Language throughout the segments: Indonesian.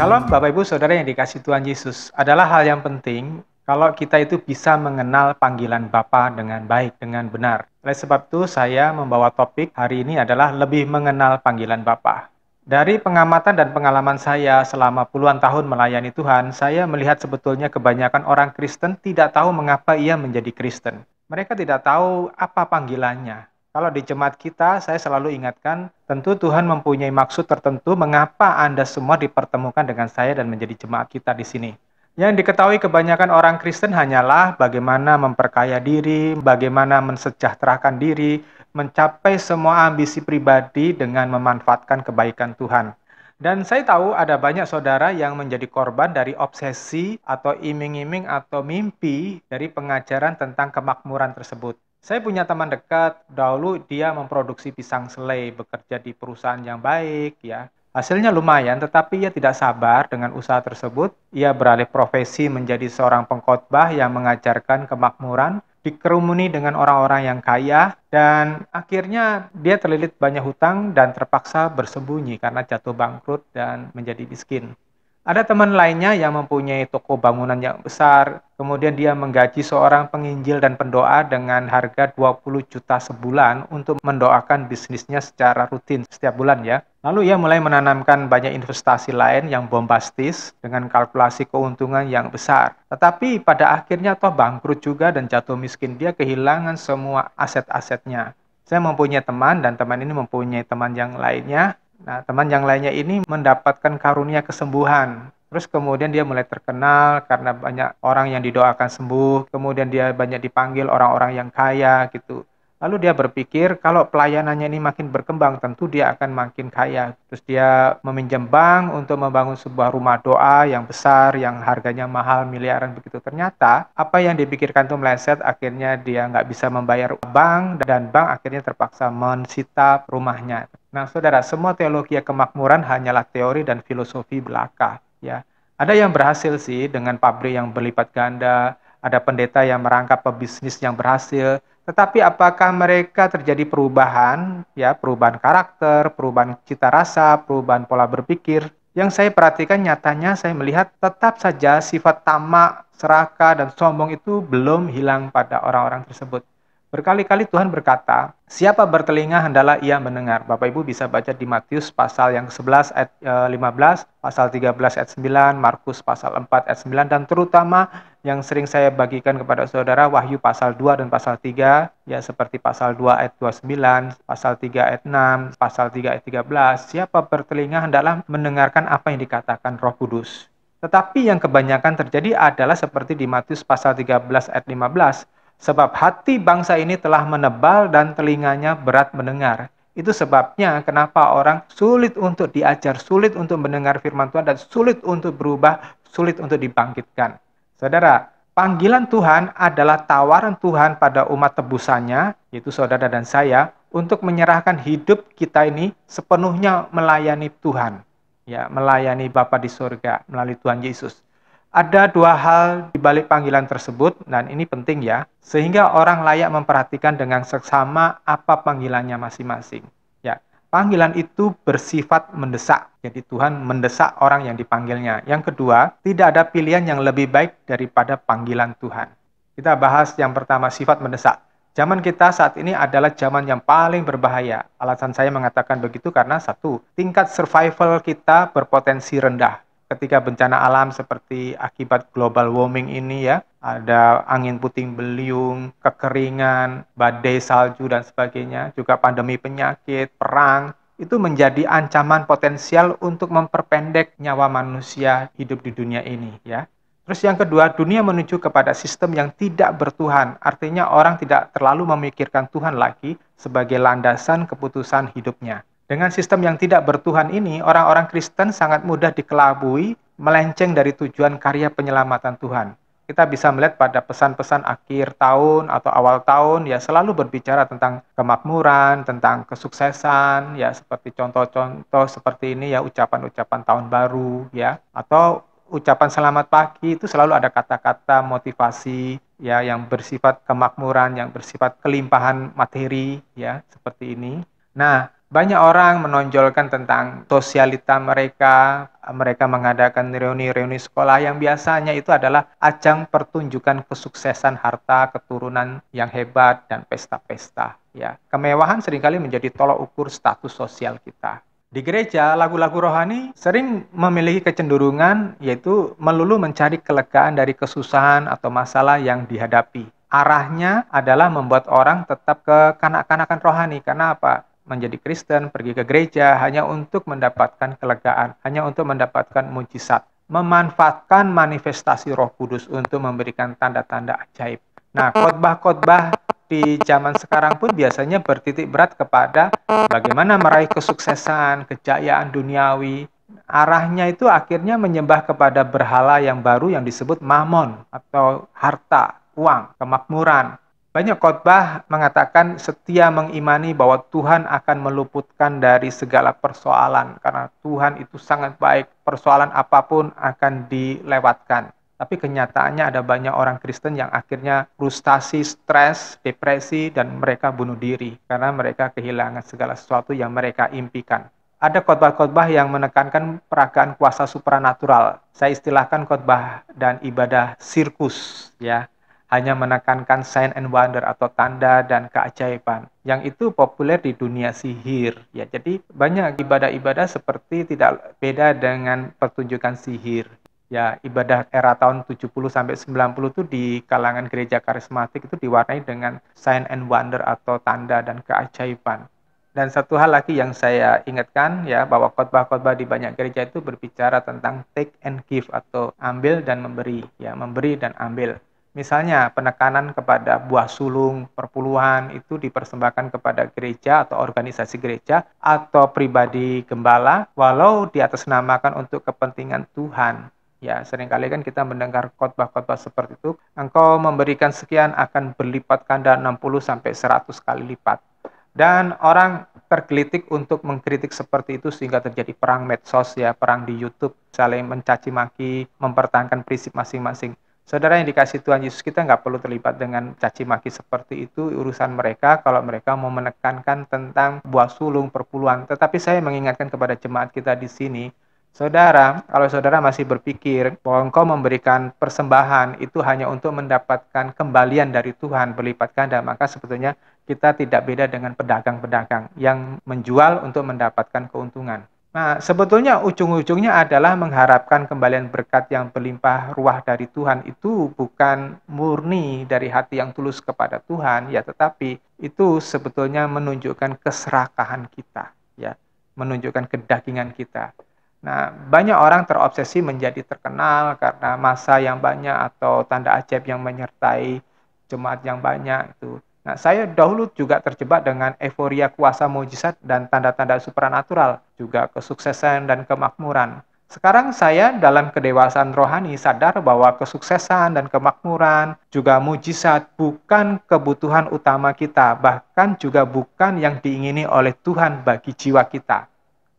Shalom Bapak Ibu Saudara yang dikasihi Tuhan Yesus. Adalah hal yang penting kalau kita itu bisa mengenal panggilan Bapa dengan baik, dengan benar. Oleh sebab itu saya membawa topik hari ini adalah lebih mengenal panggilan Bapa. Dari pengamatan dan pengalaman saya selama puluhan tahun melayani Tuhan, saya melihat sebetulnya kebanyakan orang Kristen tidak tahu mengapa ia menjadi Kristen. Mereka tidak tahu apa panggilannya. Kalau di jemaat kita, saya selalu ingatkan, tentu Tuhan mempunyai maksud tertentu mengapa Anda semua dipertemukan dengan saya dan menjadi jemaat kita di sini. Yang diketahui kebanyakan orang Kristen hanyalah bagaimana memperkaya diri, bagaimana mensejahterakan diri, mencapai semua ambisi pribadi dengan memanfaatkan kebaikan Tuhan. Dan saya tahu ada banyak saudara yang menjadi korban dari obsesi atau iming-iming atau mimpi dari pengajaran tentang kemakmuran tersebut. Saya punya teman dekat, dahulu dia memproduksi pisang selai, bekerja di perusahaan yang baik, ya. Hasilnya lumayan, tetapi ia tidak sabar dengan usaha tersebut. Ia beralih profesi menjadi seorang pengkhotbah yang mengajarkan kemakmuran, dikerumuni dengan orang-orang yang kaya, dan akhirnya dia terlilit banyak hutang dan terpaksa bersembunyi karena jatuh bangkrut dan menjadi miskin. Ada teman lainnya yang mempunyai toko bangunan yang besar, kemudian dia menggaji seorang penginjil dan pendoa dengan harga 20 juta sebulan untuk mendoakan bisnisnya secara rutin setiap bulan ya. Lalu ia mulai menanamkan banyak investasi lain yang bombastis dengan kalkulasi keuntungan yang besar. Tetapi pada akhirnya toh bangkrut juga dan jatuh miskin, dia kehilangan semua aset-asetnya. Saya mempunyai teman dan teman ini mempunyai teman yang lainnya. Nah, teman yang lainnya ini mendapatkan karunia kesembuhan. Terus kemudian dia mulai terkenal karena banyak orang yang didoakan sembuh. Kemudian dia banyak dipanggil orang-orang yang kaya gitu. Lalu dia berpikir kalau pelayanannya ini makin berkembang, tentu dia akan makin kaya. Terus dia meminjam bank untuk membangun sebuah rumah doa yang besar, yang harganya mahal, miliaran begitu. Ternyata apa yang dipikirkan itu meleset, akhirnya dia nggak bisa membayar bank, dan bank akhirnya terpaksa mensita rumahnya. Nah, saudara, semua teologi kemakmuran hanyalah teori dan filosofi belaka. Ya, ada yang berhasil sih dengan pabrik yang berlipat ganda, ada pendeta yang merangkap pebisnis yang berhasil. Tetapi apakah mereka terjadi perubahan, ya, perubahan karakter, perubahan cita rasa, perubahan pola berpikir? Yang saya perhatikan nyatanya saya melihat tetap saja sifat tamak, serakah, dan sombong itu belum hilang pada orang-orang tersebut. Berkali-kali Tuhan berkata, siapa bertelinga hendaklah ia mendengar. Bapak Ibu bisa baca di Matius pasal yang 11 ayat 15, pasal 13 ayat 9, Markus pasal 4 ayat 9, dan terutama yang sering saya bagikan kepada saudara, Wahyu pasal 2 dan pasal 3, ya seperti pasal 2 ayat 29, pasal 3 ayat 6, pasal 3 ayat 13, siapa bertelinga hendaklah mendengarkan apa yang dikatakan Roh Kudus. Tetapi yang kebanyakan terjadi adalah seperti di Matius pasal 13 ayat 15, sebab hati bangsa ini telah menebal dan telinganya berat mendengar. Itu sebabnya kenapa orang sulit untuk diajar, sulit untuk mendengar firman Tuhan, dan sulit untuk berubah, sulit untuk dibangkitkan. Saudara, panggilan Tuhan adalah tawaran Tuhan pada umat tebusannya, yaitu saudara dan saya, untuk menyerahkan hidup kita ini sepenuhnya melayani Tuhan. Ya, melayani Bapa di surga melalui Tuhan Yesus. Ada dua hal di balik panggilan tersebut, dan ini penting ya, sehingga orang layak memperhatikan dengan seksama apa panggilannya masing-masing. Ya, panggilan itu bersifat mendesak, jadi Tuhan mendesak orang yang dipanggilnya. Yang kedua, tidak ada pilihan yang lebih baik daripada panggilan Tuhan. Kita bahas yang pertama, sifat mendesak. Zaman kita saat ini adalah zaman yang paling berbahaya. Alasan saya mengatakan begitu karena satu, tingkat survival kita berpotensi rendah. Ketika bencana alam seperti akibat global warming ini ya, ada angin puting beliung, kekeringan, badai salju dan sebagainya, juga pandemi penyakit, perang, itu menjadi ancaman potensial untuk memperpendek nyawa manusia hidup di dunia ini ya. Terus yang kedua, dunia menuju kepada sistem yang tidak bertuhan, artinya orang tidak terlalu memikirkan Tuhan lagi sebagai landasan keputusan hidupnya. Dengan sistem yang tidak bertuhan ini, orang-orang Kristen sangat mudah dikelabui, melenceng dari tujuan karya penyelamatan Tuhan. Kita bisa melihat pada pesan-pesan akhir tahun atau awal tahun, ya selalu berbicara tentang kemakmuran, tentang kesuksesan, ya seperti contoh-contoh seperti ini ya, ucapan-ucapan tahun baru, ya, atau ucapan selamat pagi itu selalu ada kata-kata motivasi, ya, yang bersifat kemakmuran, yang bersifat kelimpahan materi, ya, seperti ini. Nah, Banyak orang menonjolkan tentang sosialita mereka, mereka mengadakan reuni-reuni sekolah yang biasanya itu adalah ajang pertunjukan kesuksesan harta, keturunan yang hebat, dan pesta-pesta. Ya, kemewahan seringkali menjadi tolok ukur status sosial kita. Di gereja, lagu-lagu rohani sering memiliki kecenderungan yaitu melulu mencari kelegaan dari kesusahan atau masalah yang dihadapi. Arahnya adalah membuat orang tetap kekanak-kanakan rohani. Karena apa? Menjadi Kristen, pergi ke gereja hanya untuk mendapatkan kelegaan, hanya untuk mendapatkan mujizat. Memanfaatkan manifestasi Roh Kudus untuk memberikan tanda-tanda ajaib. Nah, khotbah-khotbah di zaman sekarang pun biasanya bertitik berat kepada bagaimana meraih kesuksesan, kejayaan duniawi. Arahnya itu akhirnya menyembah kepada berhala yang baru yang disebut mamon atau harta, uang, kemakmuran. Banyak khotbah mengatakan setia mengimani bahwa Tuhan akan meluputkan dari segala persoalan karena Tuhan itu sangat baik, persoalan apapun akan dilewatkan. Tapi kenyataannya ada banyak orang Kristen yang akhirnya frustasi, stres, depresi, dan mereka bunuh diri karena mereka kehilangan segala sesuatu yang mereka impikan. Ada khotbah-khotbah yang menekankan peragaan kuasa supranatural. Saya istilahkan khotbah dan ibadah sirkus, ya. Hanya menekankan sign and wonder atau tanda dan keajaiban. Yang itu populer di dunia sihir, ya. Jadi banyak ibadah-ibadah seperti tidak beda dengan pertunjukan sihir. Ya, ibadah era tahun 70 sampai 90 itu di kalangan gereja karismatik itu diwarnai dengan sign and wonder atau tanda dan keajaiban. Dan satu hal lagi yang saya ingatkan ya, bahwa khotbah-khotbah di banyak gereja itu berbicara tentang take and give atau ambil dan memberi, ya, memberi dan ambil. Misalnya penekanan kepada buah sulung, perpuluhan itu dipersembahkan kepada gereja atau organisasi gereja atau pribadi gembala walau diatasnamakan untuk kepentingan Tuhan. Ya, seringkali kan kita mendengar khotbah-khotbah seperti itu, engkau memberikan sekian akan berlipat ganda 60 sampai 100 kali lipat. Dan orang tergelitik untuk mengkritik seperti itu sehingga terjadi perang medsos, ya, perang di YouTube, saling mencaci maki, mempertahankan prinsip masing-masing. Saudara yang dikasih Tuhan Yesus, kita nggak perlu terlibat dengan caci maki seperti itu, urusan mereka kalau mereka mau menekankan tentang buah sulung, perpuluhan. Tetapi saya mengingatkan kepada jemaat kita di sini, saudara, kalau saudara masih berpikir bahwa engkau memberikan persembahan itu hanya untuk mendapatkan kembalian dari Tuhan berlipat ganda, maka sebetulnya kita tidak beda dengan pedagang-pedagang yang menjual untuk mendapatkan keuntungan. Nah, sebetulnya ujung-ujungnya adalah mengharapkan kembalian berkat yang berlimpah ruah dari Tuhan. Itu bukan murni dari hati yang tulus kepada Tuhan, ya, tetapi itu sebetulnya menunjukkan keserakahan kita, ya, menunjukkan kedagingan kita. Nah, banyak orang terobsesi menjadi terkenal karena massa yang banyak atau tanda ajaib yang menyertai jemaat yang banyak itu. Nah, saya dahulu juga terjebak dengan euforia kuasa mujizat dan tanda-tanda supranatural, juga kesuksesan dan kemakmuran. Sekarang saya dalam kedewasaan rohani sadar bahwa kesuksesan dan kemakmuran, juga mujizat bukan kebutuhan utama kita, bahkan juga bukan yang diingini oleh Tuhan bagi jiwa kita.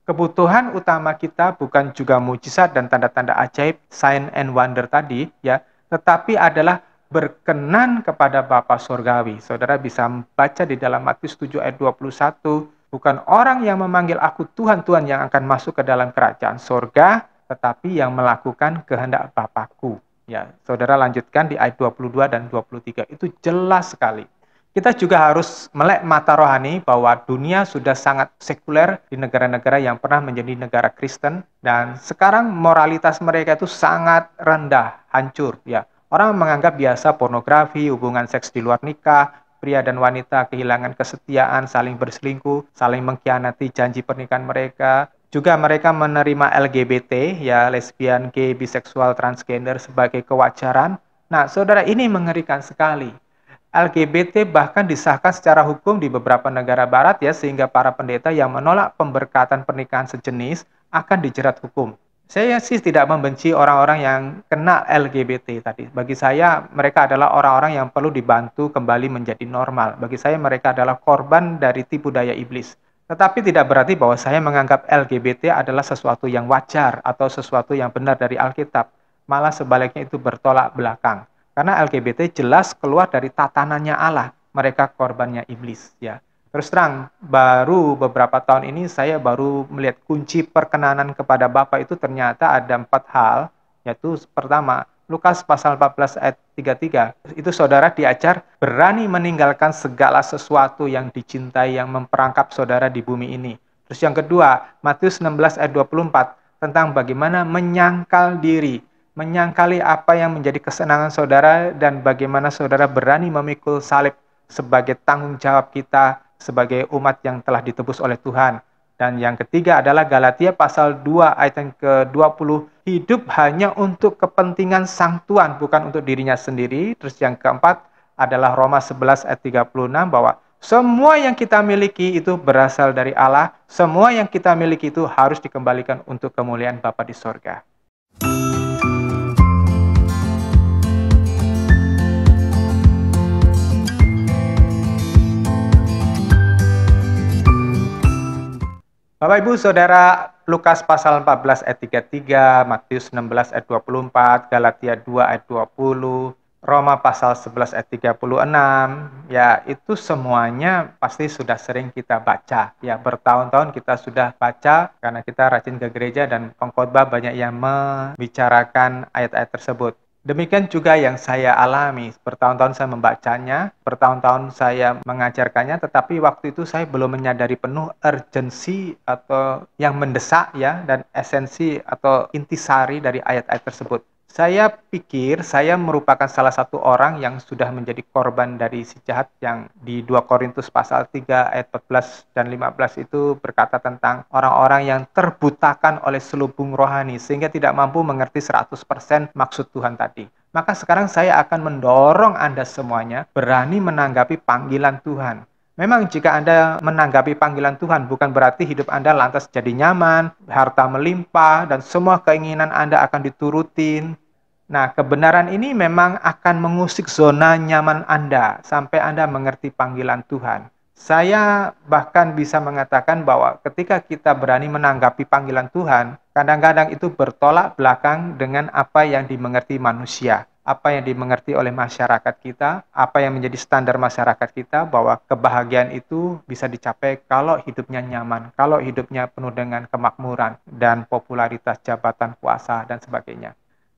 Kebutuhan utama kita bukan juga mujizat dan tanda-tanda ajaib, sign and wonder tadi, ya, tetapi adalah berkenan kepada Bapa Surgawi. Saudara bisa baca di dalam Matius 7 ayat 21, bukan orang yang memanggil aku Tuhan, Tuhan yang akan masuk ke dalam kerajaan surga, tetapi yang melakukan kehendak Bapakku. Ya, saudara lanjutkan di ayat 22 dan 23, itu jelas sekali. Kita juga harus melek mata rohani bahwa dunia sudah sangat sekuler di negara-negara yang pernah menjadi negara Kristen, dan sekarang moralitas mereka itu sangat rendah, hancur, ya. Orang menganggap biasa pornografi, hubungan seks di luar nikah, pria dan wanita kehilangan kesetiaan, saling berselingkuh, saling mengkhianati janji pernikahan mereka. Juga mereka menerima LGBT, ya, lesbian, gay, biseksual, transgender sebagai kewajaran. Nah, saudara, ini mengerikan sekali. LGBT bahkan disahkan secara hukum di beberapa negara barat, ya, sehingga para pendeta yang menolak pemberkatan pernikahan sejenis akan dijerat hukum. Saya sih tidak membenci orang-orang yang kena LGBT tadi. Bagi saya mereka adalah orang-orang yang perlu dibantu kembali menjadi normal. Bagi saya mereka adalah korban dari tipu daya iblis. Tetapi tidak berarti bahwa saya menganggap LGBT adalah sesuatu yang wajar atau sesuatu yang benar dari Alkitab. Malah sebaliknya itu bertolak belakang. Karena LGBT jelas keluar dari tatanannya Allah. Mereka korbannya iblis, ya. Terus terang, baru beberapa tahun ini saya baru melihat kunci perkenanan kepada Bapa itu ternyata ada 4 hal, yaitu pertama, Lukas pasal 14 ayat 33, itu saudara diajar berani meninggalkan segala sesuatu yang dicintai yang memperangkap saudara di bumi ini. Terus yang kedua, Matius 16 ayat 24, tentang bagaimana menyangkal diri, menyangkali apa yang menjadi kesenangan saudara dan bagaimana saudara berani memikul salib sebagai tanggung jawab kita sebagai umat yang telah ditebus oleh Tuhan. Dan yang ketiga adalah Galatia pasal 2 ayat yang ke-20, hidup hanya untuk kepentingan sang Tuhan, bukan untuk dirinya sendiri. Terus yang keempat adalah Roma 11 ayat 36, bahwa semua yang kita miliki itu berasal dari Allah, semua yang kita miliki itu harus dikembalikan untuk kemuliaan Bapa di sorga. Bapak Ibu Saudara, Lukas pasal 14 ayat 33, Matius 16 ayat 24, Galatia 2 ayat 20, Roma pasal 11 ayat 36, ya itu semuanya pasti sudah sering kita baca. Ya, bertahun-tahun kita sudah baca karena kita rajin ke gereja dan pengkhotbah banyak yang membicarakan ayat-ayat tersebut. Demikian juga yang saya alami, bertahun-tahun saya membacanya, bertahun-tahun saya mengajarkannya, tetapi waktu itu saya belum menyadari penuh urgensi atau yang mendesak ya, dan esensi atau intisari dari ayat-ayat tersebut. Saya pikir saya merupakan salah satu orang yang sudah menjadi korban dari si jahat yang di 2 Korintus pasal 3 ayat 14 dan 15 itu berkata tentang orang-orang yang terbutakan oleh selubung rohani sehingga tidak mampu mengerti 100% maksud Tuhan tadi. Maka sekarang saya akan mendorong Anda semuanya berani menanggapi panggilan Tuhan. Memang jika Anda menanggapi panggilan Tuhan bukan berarti hidup Anda lantas jadi nyaman, harta melimpah, dan semua keinginan Anda akan diturutin. Nah, kebenaran ini memang akan mengusik zona nyaman Anda sampai Anda mengerti panggilan Tuhan. Saya bahkan bisa mengatakan bahwa ketika kita berani menanggapi panggilan Tuhan, kadang-kadang itu bertolak belakang dengan apa yang dimengerti manusia, apa yang dimengerti oleh masyarakat kita, apa yang menjadi standar masyarakat kita, bahwa kebahagiaan itu bisa dicapai kalau hidupnya nyaman, kalau hidupnya penuh dengan kemakmuran dan popularitas jabatan kuasa dan sebagainya.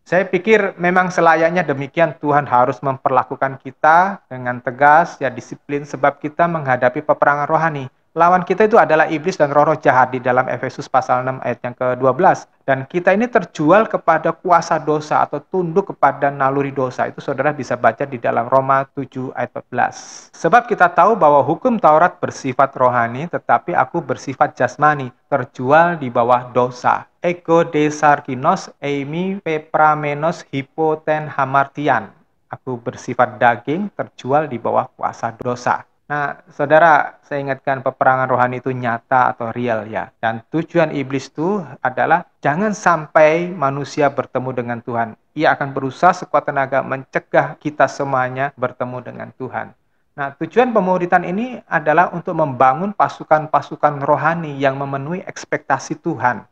Saya pikir memang selayaknya demikian Tuhan harus memperlakukan kita dengan tegas, ya disiplin, sebab kita menghadapi peperangan rohani. Lawan kita itu adalah iblis dan roh-roh jahat di dalam Efesus pasal 6 ayat yang ke-12. Dan kita ini terjual kepada kuasa dosa atau tunduk kepada naluri dosa. Itu saudara bisa baca di dalam Roma 7 ayat 14. Sebab kita tahu bahwa hukum Taurat bersifat rohani, tetapi aku bersifat jasmani, terjual di bawah dosa. Ego desarkinos eimi pepramenos hipoten hamartian. Aku bersifat daging, terjual di bawah kuasa dosa. Nah, saudara, saya ingatkan peperangan rohani itu nyata atau real ya. Dan tujuan iblis itu adalah jangan sampai manusia bertemu dengan Tuhan. Ia akan berusaha sekuat tenaga mencegah kita semuanya bertemu dengan Tuhan. Nah, tujuan pemuritan ini adalah untuk membangun pasukan-pasukan rohani yang memenuhi ekspektasi Tuhan.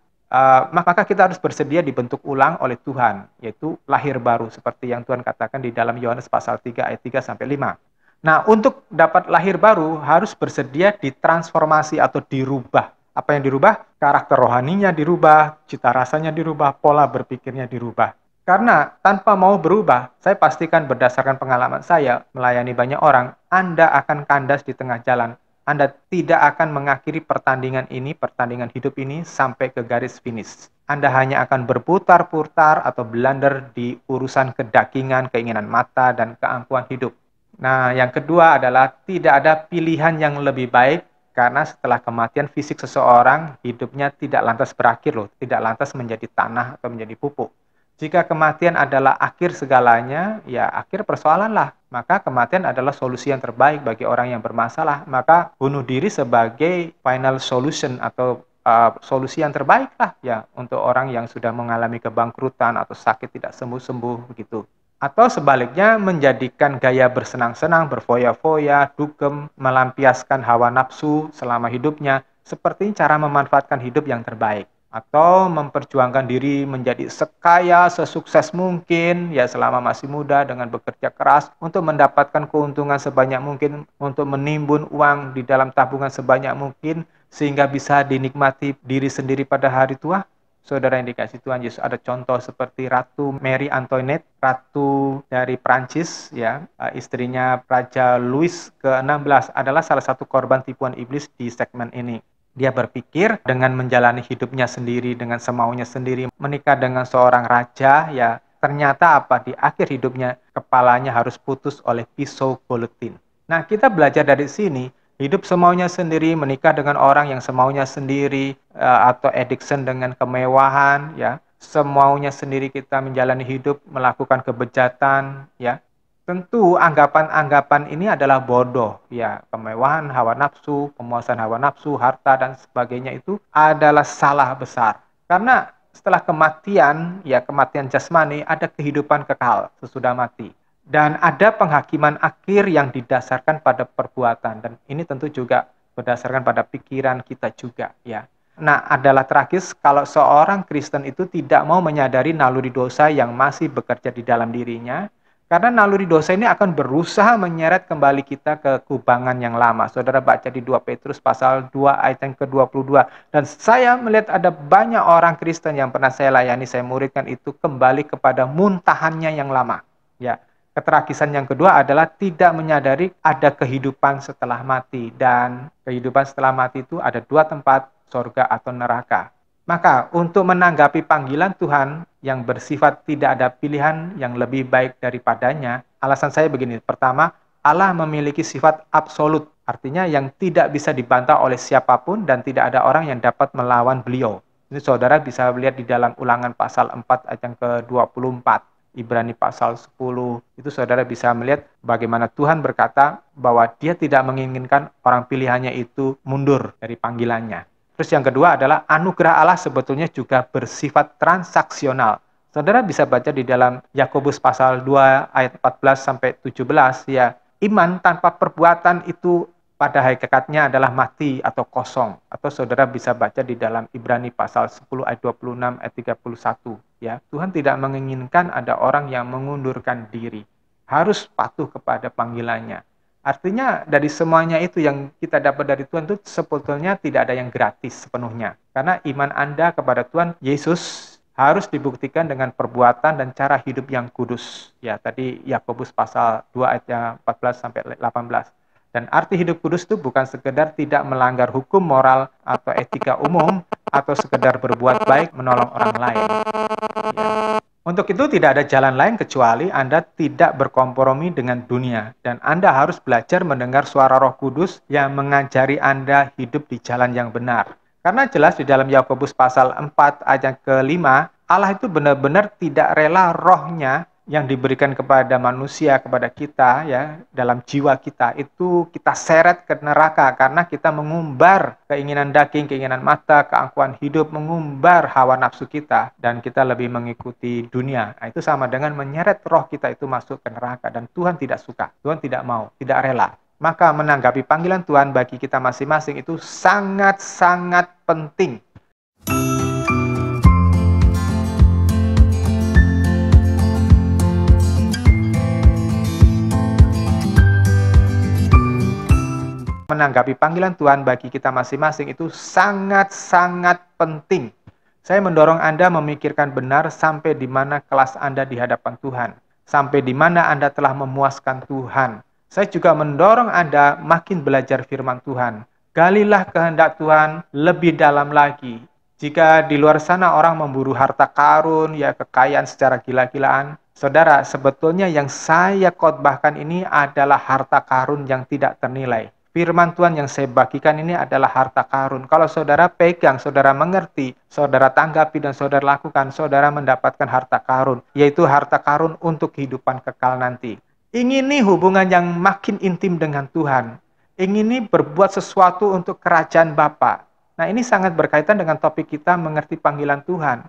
Maka kita harus bersedia dibentuk ulang oleh Tuhan, yaitu lahir baru, seperti yang Tuhan katakan di dalam Yohanes pasal 3 ayat 3-5. Nah, untuk dapat lahir baru harus bersedia ditransformasi atau dirubah. Apa yang dirubah? Karakter rohaninya dirubah, cita rasanya dirubah, pola berpikirnya dirubah. Karena tanpa mau berubah, saya pastikan berdasarkan pengalaman saya melayani banyak orang, Anda akan kandas di tengah jalan. Anda tidak akan mengakhiri pertandingan hidup ini sampai ke garis finish. Anda hanya akan berputar-putar atau blunder di urusan kedagingan, keinginan mata, dan keangkuhan hidup. Nah, yang kedua adalah tidak ada pilihan yang lebih baik karena setelah kematian fisik seseorang, hidupnya tidak lantas berakhir loh, tidak lantas menjadi tanah atau menjadi pupuk. Jika kematian adalah akhir segalanya, ya akhir persoalan lah. Maka kematian adalah solusi yang terbaik bagi orang yang bermasalah. Maka bunuh diri sebagai final solution atau solusi yang terbaik lah ya untuk orang yang sudah mengalami kebangkrutan atau sakit tidak sembuh-sembuh begitu. Atau sebaliknya menjadikan gaya bersenang-senang, berfoya-foya, dugem, melampiaskan hawa nafsu selama hidupnya, seperti cara memanfaatkan hidup yang terbaik. atau memperjuangkan diri menjadi sekaya, sesukses mungkin ya selama masih muda dengan bekerja keras untuk mendapatkan keuntungan sebanyak mungkin, untuk menimbun uang di dalam tabungan sebanyak mungkin sehingga bisa dinikmati diri sendiri pada hari tua? Saudara yang dikasih Tuhan Yesus, ada contoh seperti Ratu Marie Antoinette, ratu dari Prancis ya, istrinya Raja Louis ke-16 adalah salah satu korban tipuan iblis di segmen ini. Dia berpikir dengan menjalani hidupnya sendiri, dengan semaunya sendiri, menikah dengan seorang raja, ya ternyata apa? Di akhir hidupnya, kepalanya harus putus oleh pisau guillotine. Nah, kita belajar dari sini, hidup semaunya sendiri, menikah dengan orang yang semaunya sendiri, atau addiction dengan kemewahan, ya semaunya sendiri kita menjalani hidup, melakukan kebejatan, ya tentu anggapan-anggapan ini adalah bodoh, ya kemewahan, hawa nafsu, pemuasan hawa nafsu, harta dan sebagainya itu adalah salah besar. Karena setelah kematian, ya kematian jasmani, ada kehidupan kekal sesudah mati. Dan ada penghakiman akhir yang didasarkan pada perbuatan. Dan ini tentu juga berdasarkan pada pikiran kita juga, ya. Nah, adalah tragis kalau seorang Kristen itu tidak mau menyadari naluri dosa yang masih bekerja di dalam dirinya, karena naluri dosa ini akan berusaha menyeret kembali kita ke kubangan yang lama. Saudara baca di 2 Petrus pasal 2 ayat yang ke-22. Dan saya melihat ada banyak orang Kristen yang pernah saya layani, saya muridkan itu kembali kepada muntahannya yang lama. Ya, ketragisan yang kedua adalah tidak menyadari ada kehidupan setelah mati. Dan kehidupan setelah mati itu ada dua tempat, surga atau neraka. Maka untuk menanggapi panggilan Tuhan yang bersifat tidak ada pilihan yang lebih baik daripadanya, alasan saya begini. Pertama, Allah memiliki sifat absolut, artinya yang tidak bisa dibantah oleh siapapun dan tidak ada orang yang dapat melawan beliau. Ini saudara bisa lihat di dalam Ulangan pasal 4 ayat yang ke-24. Ibrani pasal 10, itu saudara bisa melihat bagaimana Tuhan berkata bahwa dia tidak menginginkan orang pilihannya itu mundur dari panggilannya. Terus yang kedua adalah anugerah Allah sebetulnya juga bersifat transaksional. Saudara bisa baca di dalam Yakobus pasal 2 ayat 14 sampai 17 ya. Iman tanpa perbuatan itu pada hakikatnya adalah mati atau kosong. Atau saudara bisa baca di dalam Ibrani pasal 10 ayat 26 ayat 31 ya. Tuhan tidak menginginkan ada orang yang mengundurkan diri. Harus patuh kepada panggilannya. Artinya dari semuanya itu yang kita dapat dari Tuhan itu sebetulnya tidak ada yang gratis sepenuhnya. Karena iman Anda kepada Tuhan Yesus harus dibuktikan dengan perbuatan dan cara hidup yang kudus. Ya, tadi Yakobus pasal 2 ayat 14 sampai 18. Dan arti hidup kudus itu bukan sekedar tidak melanggar hukum moral atau etika umum atau sekedar berbuat baik menolong orang lain. Ya. Untuk itu tidak ada jalan lain kecuali Anda tidak berkompromi dengan dunia. Dan Anda harus belajar mendengar suara Roh Kudus yang mengajari Anda hidup di jalan yang benar. Karena jelas di dalam Yakobus pasal 4 ayat ke-5, Allah itu benar-benar tidak rela rohnya yang diberikan kepada manusia, kepada kita ya, dalam jiwa kita itu kita seret ke neraka karena kita mengumbar keinginan daging, keinginan mata, keangkuhan hidup, mengumbar hawa nafsu kita dan kita lebih mengikuti dunia. Nah, itu sama dengan menyeret roh kita itu masuk ke neraka dan Tuhan tidak suka, Tuhan tidak mau, tidak rela. Maka menanggapi panggilan Tuhan bagi kita masing-masing itu sangat-sangat penting. Menanggapi panggilan Tuhan bagi kita masing-masing itu sangat-sangat penting. Saya mendorong Anda memikirkan benar sampai di mana kelas Anda di hadapan Tuhan. Sampai di mana Anda telah memuaskan Tuhan. Saya juga mendorong Anda makin belajar firman Tuhan. Galilah kehendak Tuhan lebih dalam lagi. Jika di luar sana orang memburu harta karun, ya kekayaan secara gila-gilaan, saudara, sebetulnya yang saya khotbahkan ini adalah harta karun yang tidak ternilai. Firman Tuhan yang saya bagikan ini adalah harta karun. Kalau saudara pegang, saudara mengerti, saudara tanggapi dan saudara lakukan, saudara mendapatkan harta karun, yaitu harta karun untuk kehidupan kekal nanti. Ingini hubungan yang makin intim dengan Tuhan. Ingini berbuat sesuatu untuk kerajaan Bapa. Nah, ini sangat berkaitan dengan topik kita mengerti panggilan Tuhan.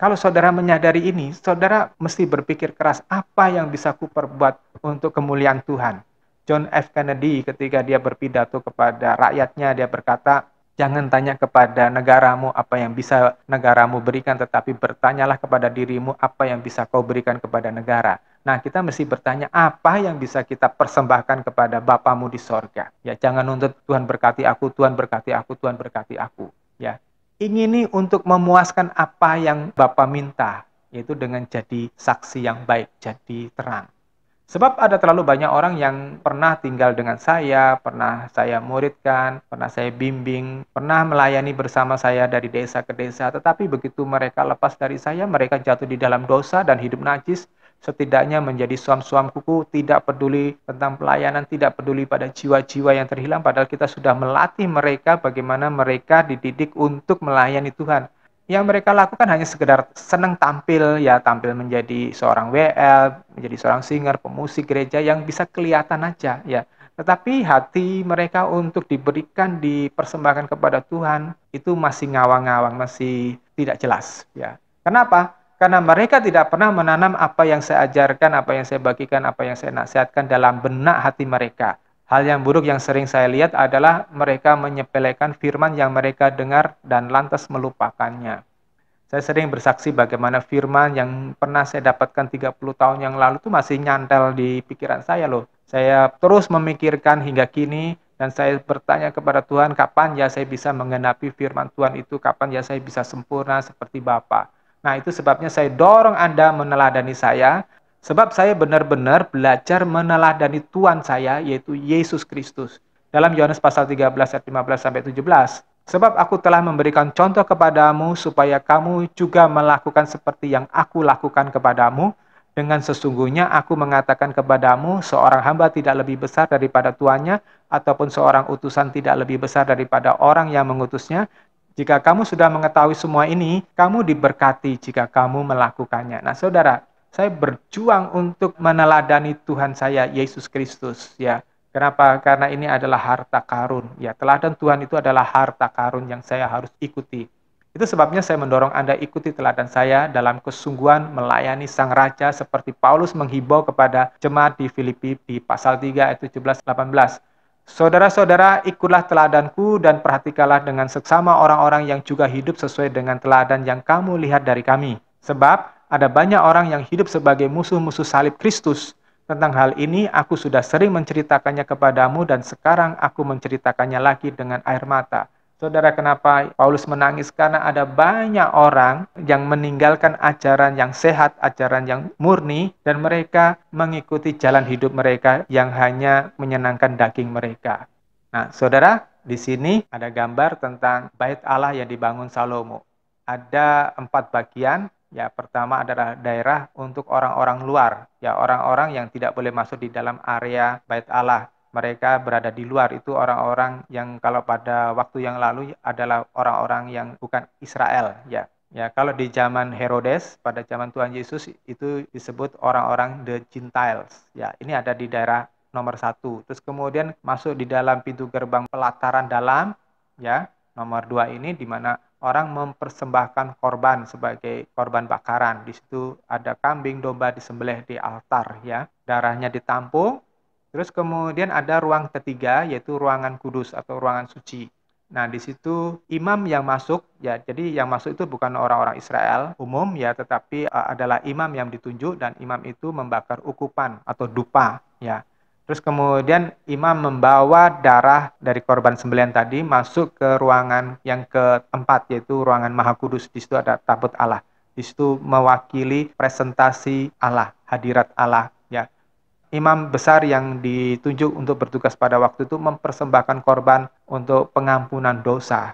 Kalau saudara menyadari ini, saudara mesti berpikir keras, apa yang bisa kuperbuat untuk kemuliaan Tuhan? John F. Kennedy ketika dia berpidato kepada rakyatnya, dia berkata, Jangan tanya kepada negaramu apa yang bisa negaramu berikan, tetapi bertanyalah kepada dirimu apa yang bisa kau berikan kepada negara. Nah, kita mesti bertanya apa yang bisa kita persembahkan kepada Bapamu di sorga. Ya, jangan nuntut Tuhan berkati aku, Tuhan berkati aku, Tuhan berkati aku. Ya, ingini untuk memuaskan apa yang Bapa minta, yaitu dengan jadi saksi yang baik, jadi terang. Sebab ada terlalu banyak orang yang pernah tinggal dengan saya, pernah saya muridkan, pernah saya bimbing, pernah melayani bersama saya dari desa ke desa, tetapi begitu mereka lepas dari saya, mereka jatuh di dalam dosa dan hidup najis, setidaknya menjadi suam-suam kuku, tidak peduli tentang pelayanan, tidak peduli pada jiwa-jiwa yang terhilang, padahal kita sudah melatih mereka bagaimana mereka dididik untuk melayani Tuhan. Yang mereka lakukan hanya sekedar senang tampil, ya tampil menjadi seorang WL, menjadi seorang singer, pemusik gereja yang bisa kelihatan aja, ya. Tetapi hati mereka untuk diberikan, dipersembahkan kepada Tuhan itu masih ngawang-ngawang, masih tidak jelas, ya. Kenapa? Karena mereka tidak pernah menanam apa yang saya ajarkan, apa yang saya bagikan, apa yang saya nasihatkan dalam benak hati mereka. Hal yang buruk yang sering saya lihat adalah mereka menyepelekan firman yang mereka dengar dan lantas melupakannya. Saya sering bersaksi bagaimana firman yang pernah saya dapatkan 30 tahun yang lalu itu masih nyantel di pikiran saya loh. Saya terus memikirkan hingga kini dan saya bertanya kepada Tuhan, kapan ya saya bisa menggenapi firman Tuhan itu, kapan ya saya bisa sempurna seperti Bapa. Nah, itu sebabnya saya dorong Anda meneladani saya. Sebab saya benar-benar belajar meneladani Tuhan saya, yaitu Yesus Kristus. Dalam Yohanes pasal 13 ayat 15 sampai 17. Sebab aku telah memberikan contoh kepadamu supaya kamu juga melakukan seperti yang aku lakukan kepadamu. Dengan sesungguhnya aku mengatakan kepadamu, seorang hamba tidak lebih besar daripada tuannya, ataupun seorang utusan tidak lebih besar daripada orang yang mengutusnya. Jika kamu sudah mengetahui semua ini, kamu diberkati jika kamu melakukannya. Nah, saudara, saya berjuang untuk meneladani Tuhan saya, Yesus Kristus. Ya, kenapa? Karena ini adalah harta karun. Ya, teladan Tuhan itu adalah harta karun yang saya harus ikuti. Itu sebabnya saya mendorong Anda ikuti teladan saya dalam kesungguhan melayani Sang Raja seperti Paulus menghimbau kepada jemaat di Filipi di pasal 3 ayat 17-18. Saudara-saudara, ikutlah teladanku dan perhatikanlah dengan seksama orang-orang yang juga hidup sesuai dengan teladan yang kamu lihat dari kami. Sebab ada banyak orang yang hidup sebagai musuh-musuh salib Kristus. Tentang hal ini, aku sudah sering menceritakannya kepadamu dan sekarang aku menceritakannya lagi dengan air mata. Saudara, kenapa Paulus menangis? Karena ada banyak orang yang meninggalkan ajaran yang sehat, ajaran yang murni, dan mereka mengikuti jalan hidup mereka yang hanya menyenangkan daging mereka. Nah, saudara, di sini ada gambar tentang bait Allah yang dibangun Salomo. Ada 4 bagian. Ya, pertama adalah daerah untuk orang-orang luar, ya orang-orang yang tidak boleh masuk di dalam area bait Allah. Mereka berada di luar, itu orang-orang yang kalau pada waktu yang lalu adalah orang-orang yang bukan Israel, ya. Ya, kalau di zaman Herodes, pada zaman Tuhan Yesus itu disebut orang-orang the Gentiles. Ya, ini ada di daerah nomor 1. Terus kemudian masuk di dalam pintu gerbang pelataran dalam, ya. Nomor 2 ini di mana orang mempersembahkan korban sebagai korban bakaran. Di situ ada kambing domba disembelih di altar, ya. Darahnya ditampung. Terus kemudian ada ruang ketiga, yaitu ruangan kudus atau ruangan suci. Nah, di situ imam yang masuk, ya, jadi yang masuk itu bukan orang-orang Israel umum, ya, tetapi adalah imam yang ditunjuk dan imam itu membakar ukupan atau dupa, ya. Terus kemudian imam membawa darah dari korban sembelihan tadi masuk ke ruangan yang keempat, yaitu ruangan Maha Kudus. Di situ ada tabut Allah. Di situ mewakili presentasi Allah, hadirat Allah, ya. Imam besar yang ditunjuk untuk bertugas pada waktu itu mempersembahkan korban untuk pengampunan dosa.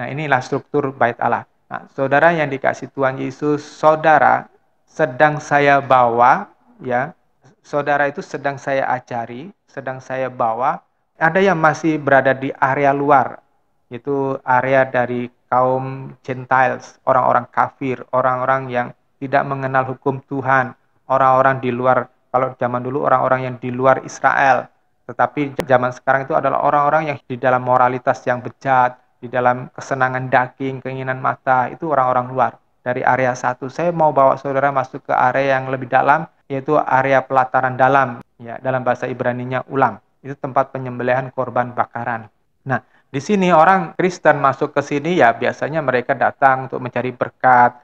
Nah, inilah struktur bait Allah. Nah, saudara yang dikasih Tuhan Yesus, saudara sedang saya bawa, ya, saudara itu sedang saya ajari, sedang saya bawa. Ada yang masih berada di area luar, yaitu area dari kaum Gentiles, orang-orang kafir, orang-orang yang tidak mengenal hukum Tuhan, orang-orang di luar. Kalau zaman dulu orang-orang yang di luar Israel, tetapi zaman sekarang itu adalah orang-orang yang di dalam moralitas yang bejat, di dalam kesenangan daging, keinginan mata, itu orang-orang luar. Dari area 1, saya mau bawa saudara masuk ke area yang lebih dalam, yaitu area pelataran dalam, ya, dalam bahasa Ibrani-nya ulam. Itu tempat penyembelihan korban bakaran. Nah, Di sini orang Kristen masuk ke sini ya biasanya mereka datang untuk mencari berkat.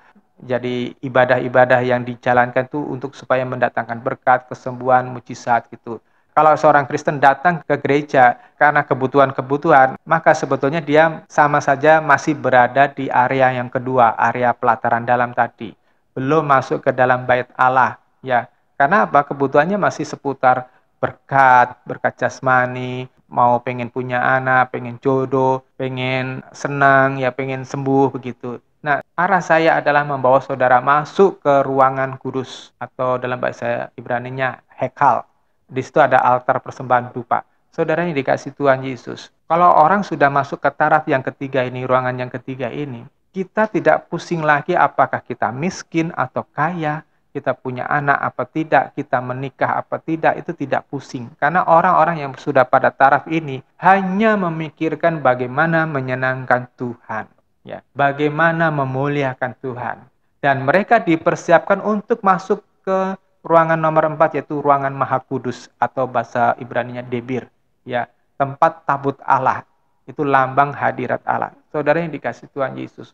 Jadi ibadah-ibadah yang dijalankan itu untuk supaya mendatangkan berkat, kesembuhan, mujizat gitu. Kalau seorang Kristen datang ke gereja karena kebutuhan-kebutuhan, maka sebetulnya dia sama saja masih berada di area yang kedua, area pelataran dalam tadi. Belum masuk ke dalam bait Allah, ya. Karena apa? Kebutuhannya masih seputar berkat, berkat jasmani, mau pengen punya anak, pengen jodoh, pengen senang, ya pengen sembuh begitu. Nah, arah saya adalah membawa saudara masuk ke ruangan kudus atau dalam bahasa Ibrani-nya hekal. Di situ ada altar persembahan dupa. Saudara yang dikasih Tuhan Yesus. Kalau orang sudah masuk ke taraf yang ketiga ini, ruangan yang ketiga ini, kita tidak pusing lagi apakah kita miskin atau kaya, kita punya anak apa tidak, kita menikah apa tidak, itu tidak pusing. Karena orang-orang yang sudah pada taraf ini hanya memikirkan bagaimana menyenangkan Tuhan, ya, bagaimana memuliakan Tuhan. Dan mereka dipersiapkan untuk masuk ke ruangan nomor 4, yaitu ruangan Maha Kudus atau bahasa Ibrani-nya Debir, ya, tempat tabut Allah. Itu lambang hadirat Allah. Saudara yang dikasih Tuhan Yesus,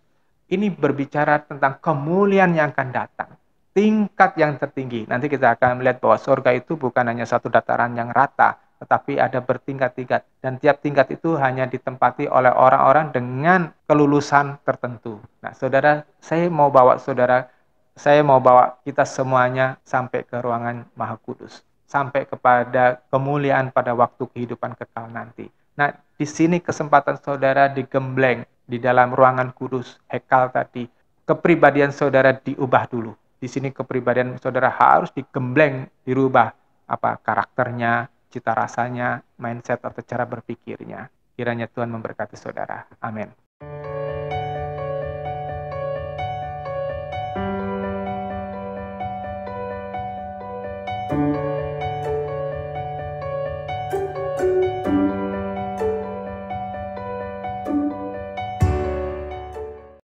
ini berbicara tentang kemuliaan yang akan datang, tingkat yang tertinggi. Nanti kita akan melihat bahwa surga itu bukan hanya satu dataran yang rata, tetapi ada bertingkat-tingkat. Dan tiap tingkat itu hanya ditempati oleh orang-orang dengan kelulusan tertentu. Nah, saudara, saya mau bawa kita semuanya sampai ke ruangan Maha Kudus, sampai kepada kemuliaan pada waktu kehidupan kekal nanti. Nah, di sini kesempatan saudara digembleng di dalam ruangan kudus, hekal tadi. Kepribadian saudara diubah dulu. Di sini kepribadian saudara harus digembleng, dirubah apa karakternya, cita rasanya, mindset atau cara berpikirnya. Kiranya Tuhan memberkati saudara. Amin.